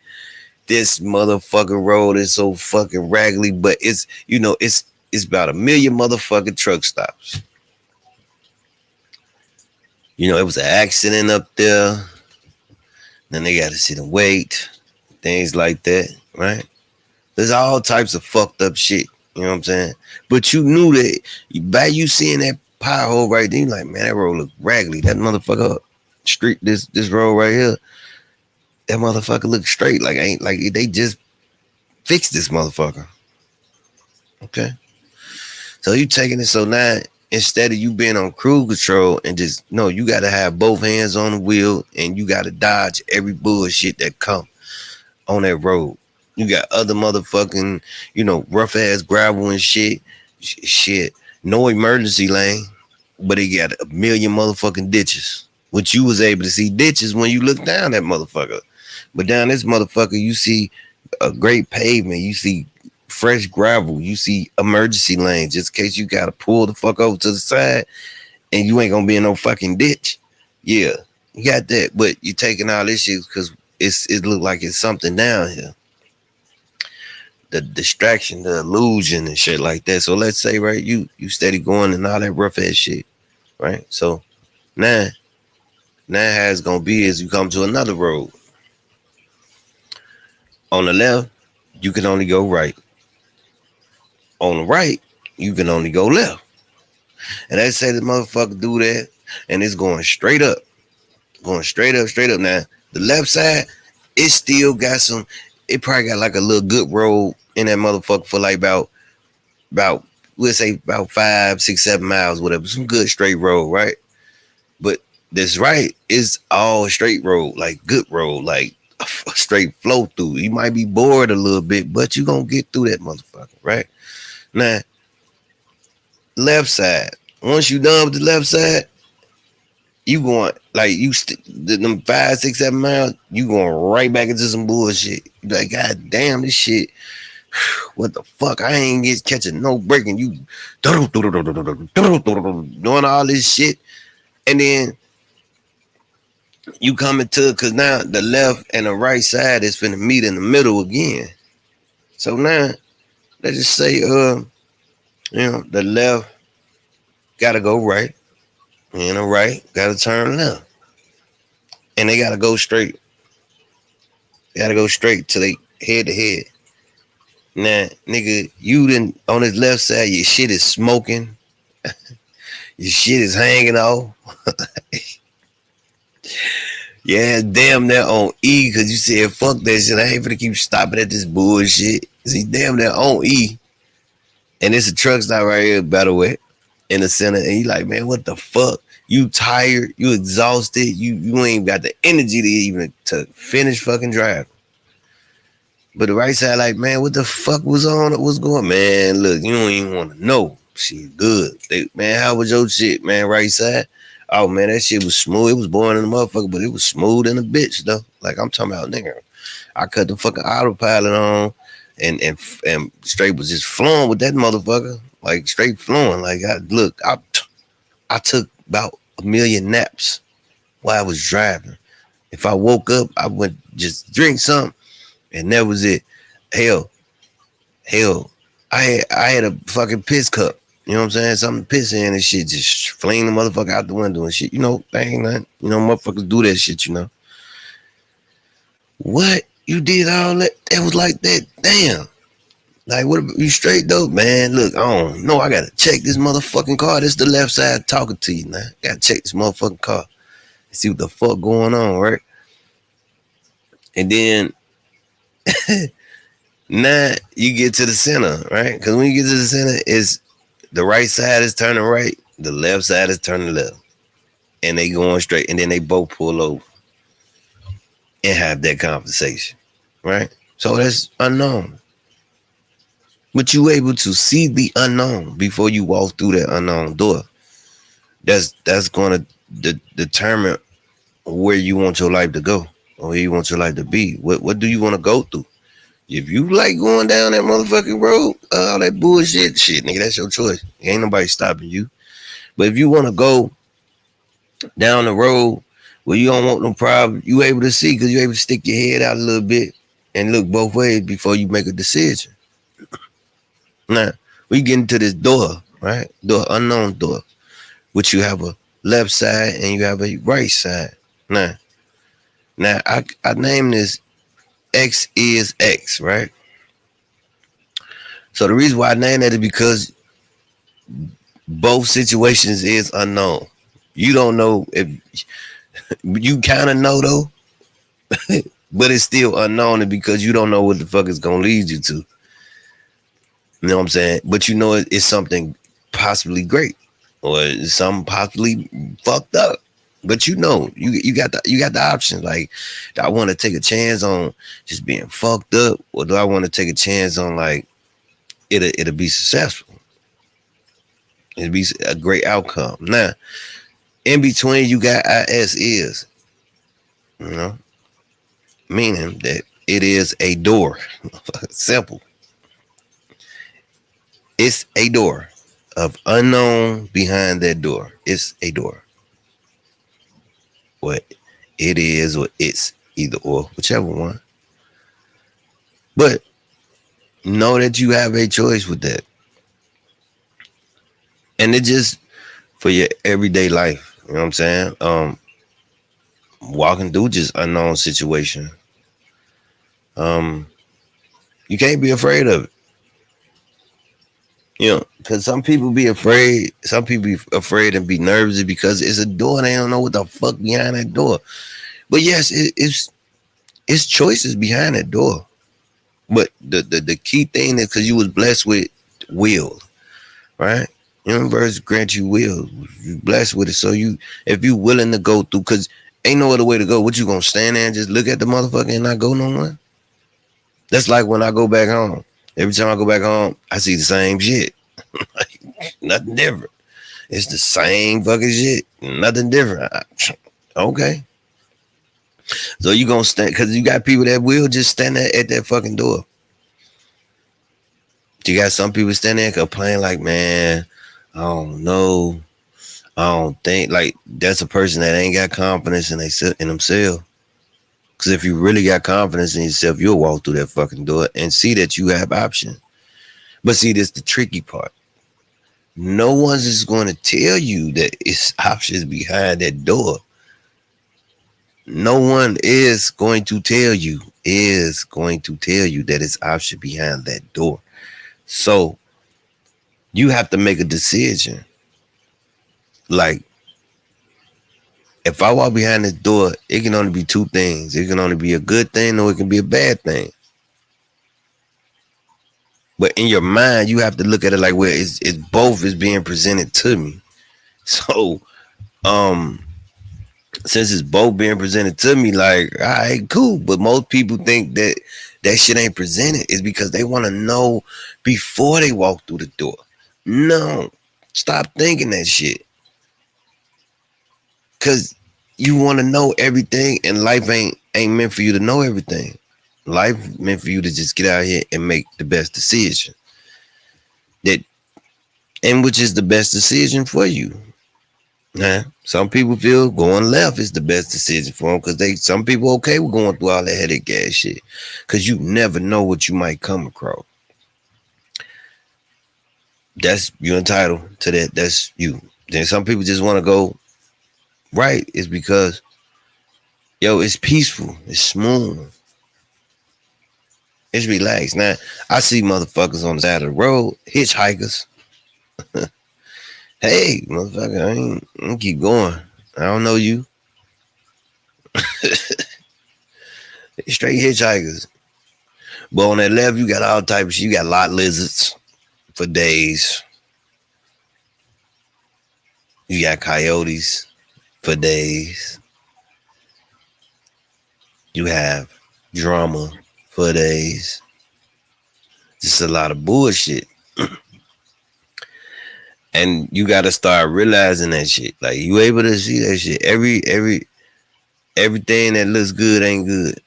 This motherfucking road is so fucking raggedy, but it's about 1 million motherfucking truck stops. It was an accident up there. Then they got to sit and wait, things like that, right? There's all types of fucked up shit. You know what I'm saying? But you knew that by you seeing that pothole right there, you like, man, that road look raggedy. That motherfucker street, this road right here, that motherfucker look straight. Like, ain't like they just fixed this motherfucker. Okay. So you taking it, so now instead of you being on cruise control and just no, you gotta have both hands on the wheel and you gotta dodge every bullshit that come on that road. You got other motherfucking, rough ass gravel and shit. Shit. No emergency lane, but it got a million motherfucking ditches. Which you was able to see ditches when you look down that motherfucker. But down this motherfucker, you see a great pavement. You see fresh gravel. You see emergency lanes just in case you gotta pull the fuck over to the side and you ain't gonna be in no fucking ditch. Yeah, you got that, but you taking all this shit because it look like it's something down here. The distraction, the illusion and shit like that. So let's say, right, you steady going and all that rough ass shit, right? So now how it's gonna be is you come to another road. On the left, you can only go right. On the right, you can only go left. And they say the motherfucker do that, and it's going straight up. Going straight up, straight up. Now, the left side, it still got some, it probably got like a little good road in that motherfucker for like about we'll say about 5, 6, 7 miles, whatever. Some good straight road, right? But this right is all straight road, like good road, like a straight flow through. You might be bored a little bit, but you gonna get through that motherfucker, right? Now, left side. Once you done with the left side, you going like them 5, 6, 7 miles, you going right back into some bullshit. You be like, God damn, this shit. What the fuck? I ain't catching no breaking. You doing all this shit. And then you coming to, cause now the left and the right side is finna meet in the middle again. So now, let's just say the left gotta go right. And the right gotta turn left. And they gotta go straight. They gotta go straight till they head to head. Now, nigga, you didn't on this left side, your shit is smoking. Your shit is hanging off. Yeah, damn that on E, because you said fuck that shit. I ain't finna keep stopping at this bullshit. See, damn that on E. And it's a truck stop right here, by the way, in the center. And you like, man, what the fuck? You tired, you exhausted, you ain't got the energy to even to finish fucking driving. But the right side, like, man, what the fuck was on? What's going on? Man, look, you don't even want to know. Shit, good. Man, how was your shit, man, right side? Oh, man, that shit was smooth. It was boring in the motherfucker, but it was smooth in a bitch, though. Like, I'm talking about, nigga, I cut the fucking autopilot on and straight was just flowing with that motherfucker. Like, straight flowing. Like, I took about a million naps while I was driving. If I woke up, I would just drink something. And that was it. Hell. I had a fucking piss cup. You know what I'm saying? Something to piss in and shit. Just fling the motherfucker out the window and shit. Ain't nothing. Motherfuckers do that shit, What? You did all that? That was like that? Damn. Like, what? You straight though? Man, look, I don't know. I gotta check this motherfucking car. This the left side talking to you now. Gotta check this motherfucking car. See what the fuck going on, right? And then now you get to the center, right? Because when you get to the center, it's the right side is turning right, the left side is turning left, and they going straight, and then they both pull over and have that conversation, right? So that's unknown, but you able to see the unknown before you walk through that unknown door. That's going to determine where you want your life to go or where you want your life to be. What do you want to go through? If you like going down that motherfucking road, all that bullshit, nigga, that's your choice. Ain't nobody stopping you. But if you want to go down the road where you don't want no problem, you able to see because you able to stick your head out a little bit and look both ways before you make a decision. Now, we get into this door, right? Door, unknown door, which you have a left side and you have a right side. Now I name this X is X, right? So the reason why I name that is because both situations is unknown. You don't know if you kind of know though, but it's still unknown because you don't know what the fuck it's gonna lead you to. You know what I'm saying? But you know it's something possibly great. or something possibly fucked up. But you got the option. Like, do I want to take a chance on just being fucked up, or do I want to take a chance on like it'll be successful? It'll be a great outcome. Now, in between, you got is, you know, meaning that it is a door. Simple. It's a door of unknown behind that door. It's a door. What it is, or it's either or, whichever one. But know that you have a choice with that. And it just for your everyday life. You know what I'm saying? Walking through just unknown situation. Um, you can't be afraid of it. You know, because some people be afraid. Some people be afraid and be nervous because it's a door and they don't know what the fuck behind that door. But yes, it's choices behind that door. But the key thing is because you was blessed with will, right? Universe grant you will. You blessed with it. So if you willing to go through, because ain't no other way to go. What you gonna stand there and just look at the motherfucker and not go nowhere? That's like when I go back home. Every time I go back home, I see the same shit. Nothing different. It's the same fucking shit. Nothing different. Okay. So you gonna stand because you got people that will just stand there at that fucking door. You got some people standing there complaining like, man, I don't know. I don't think like that's a person that ain't got confidence in themselves. Because if you really got confidence in yourself, you'll walk through that fucking door and see that you have options. But see, this the tricky part. No one's just going to tell you that it's options behind that door. No one is going to tell you that it's option behind that door. So you have to make a decision. Like, if I walk behind this door, it can only be two things. It can only be a good thing or it can be a bad thing. But in your mind, you have to look at it like, well, it's both is being presented to me. So, since it's both being presented to me, like, all right, cool. But most people think that shit ain't presented is because they want to know before they walk through the door. No, stop thinking that shit. Cause you want to know everything, and life ain't meant for you to know everything. Life meant for you to just get out here and make the best decision. That and which is the best decision for you. Nah, some people feel going left is the best decision for them because some people okay with going through all that headache ass shit because you never know what you might come across. That's you're entitled to that. That's you. Then some people just want to go right. Is because it's peaceful. It's smooth. It's relaxed. Now I see motherfuckers on the side of the road, hitchhikers. Hey, motherfucker, I ain't keep going. I don't know you. Straight hitchhikers. But on that left, you got all types of shit. You got lot lizards for days. You got coyotes for days. You have drama for days. Just a lot of bullshit. And you gotta start realizing that shit. Like you able to see that shit. Everything that looks good ain't good.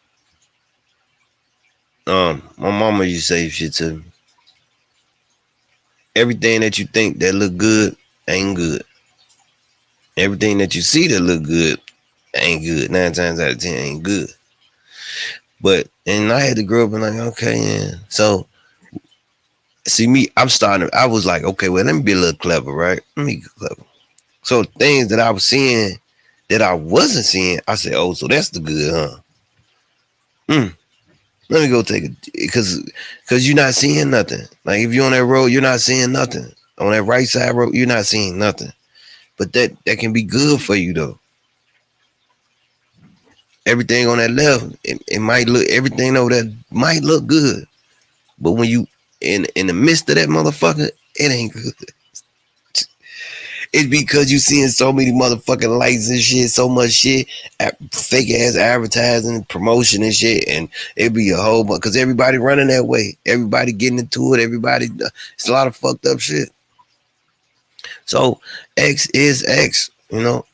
My mama used to say shit to me. Everything that you think that look good ain't good. Everything that you see that look good ain't good. 9 times out of 10 ain't good. But and I had to grow up and like, okay, yeah. So see me, I was like, okay, well, let me be a little clever, right? Let me be clever. So things that I was seeing that I wasn't seeing, I said, oh, so that's the good, huh? Let me go take it because you're not seeing nothing. Like if you're on that road, you're not seeing nothing. On that right side road, you're not seeing nothing. But that can be good for you though. Everything on that left, it might look everything over that might look good. But when you in the midst of that motherfucker, it ain't good. It's because you seeing so many motherfucking lights and shit, so much shit, fake ass advertising, promotion and shit, and it be a whole bunch because everybody running that way, everybody getting into it, everybody. It's a lot of fucked up shit. So X is X. You know,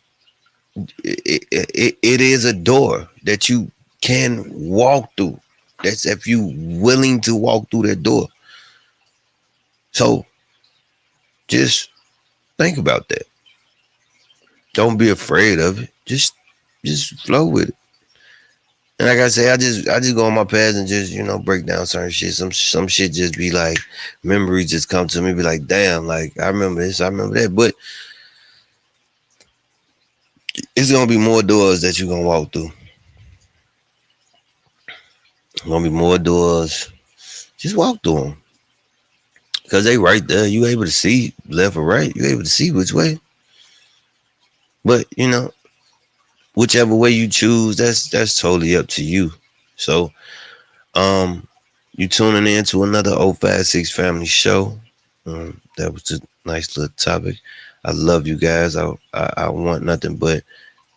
it is a door that you can walk through. That's if you willing to walk through that door. So just think about that. Don't be afraid of it. Just flow with it. And like I say, I just go on my path and just, break down certain shit. Some shit just be like memories just come to me, be like, damn, like I remember this, I remember that. But it's gonna be more doors that you're gonna walk through. Gonna be more doors. Just walk through them. Cause they right there. You able to see left or right. You able to see which way. But whichever way you choose, that's totally up to you. So you tuning in to another 056 Family Show. That was a nice little topic. I love you guys. I want nothing but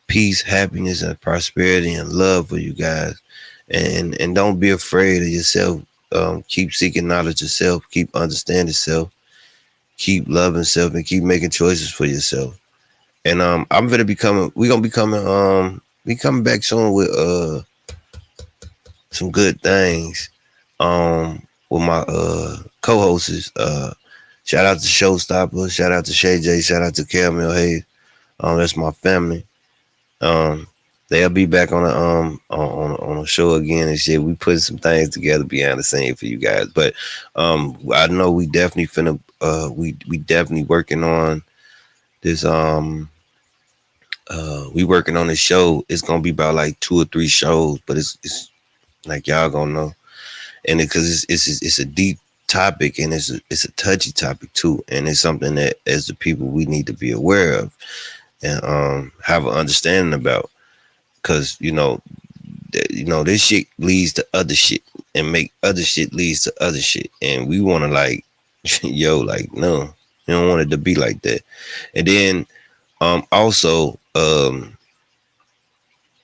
peace, happiness, and prosperity and love for you guys. And don't be afraid of yourself. Keep seeking knowledge yourself. Keep understanding self. Keep loving self and keep making choices for yourself. And I'm gonna be coming. We gonna be coming. We coming back soon with some good things. With my co-hosts. Shout out to Showstopper. Shout out to Shay J. Shout out to Caramel Hayes. That's my family. They'll be back on a show again and shit. We putting some things together behind the scene for you guys. But I know we definitely finna we definitely working on this we working on this show. It's gonna be about like 2 or 3 shows, but it's like y'all gonna know. And because it's a deep topic and it's a touchy topic too, and it's something that as the people we need to be aware of and have an understanding about, because this shit leads to other shit and make other shit leads to other shit, and we want to like no, you don't want it to be like that. And then also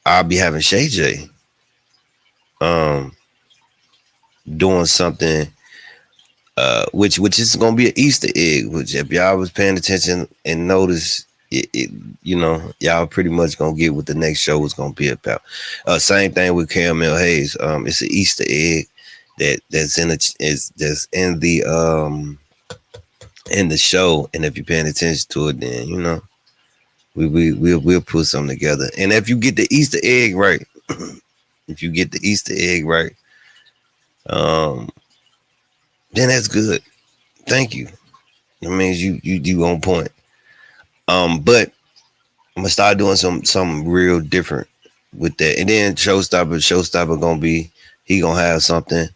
I'll be having Shay J doing something which is gonna be an Easter egg. Which if y'all was paying attention and notice it, y'all pretty much gonna get what the next show was gonna be about. Same thing with Caramel Hayes. It's an Easter egg that's in the show, and if you're paying attention to it, then we'll put something together. And if you get the Easter egg right, then that's good. Thank you. That means you on point. But I'm gonna start doing something real different with that. And then Showstopper gonna be, he gonna have something,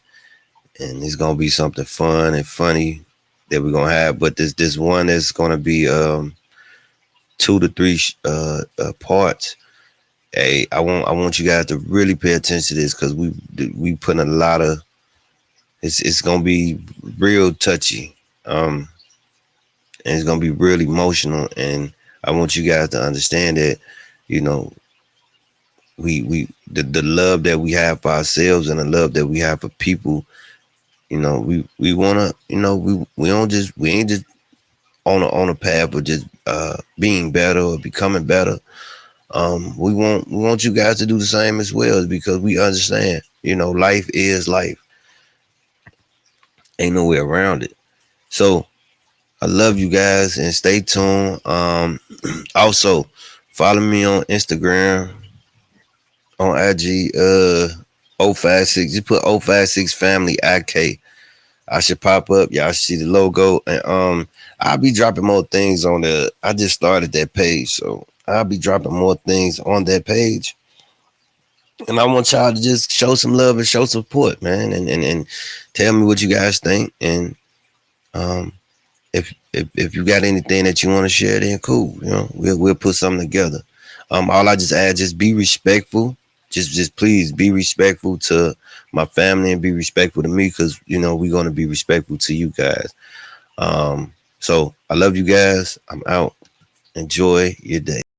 and it's gonna be something fun and funny that we're gonna have. But this one is gonna be 2 to 3 parts. Hey, I want you guys to really pay attention to this, because we putting a lot of it's gonna be real touchy. And it's gonna be real emotional, and I want you guys to understand that, the love that we have for ourselves and the love that we have for people, we wanna, we ain't just on a path of just being better or becoming better. We want you guys to do the same as well, because we understand, life is life. Ain't no way around it. So I love you guys and stay tuned. Also follow me on Instagram, on IG, 056. Just put 056 Family IK. I should pop up. Y'all should see the logo. And I'll be dropping more things on the I just started that page. So I'll be dropping more things on that page. And I want y'all to just show some love and show support, man. And tell me what you guys think. And if you got anything that you want to share, then cool. We'll put something together. All I just add, just be respectful. Just please be respectful to my family and be respectful to me, because we're gonna be respectful to you guys. So I love you guys. I'm out. Enjoy your day.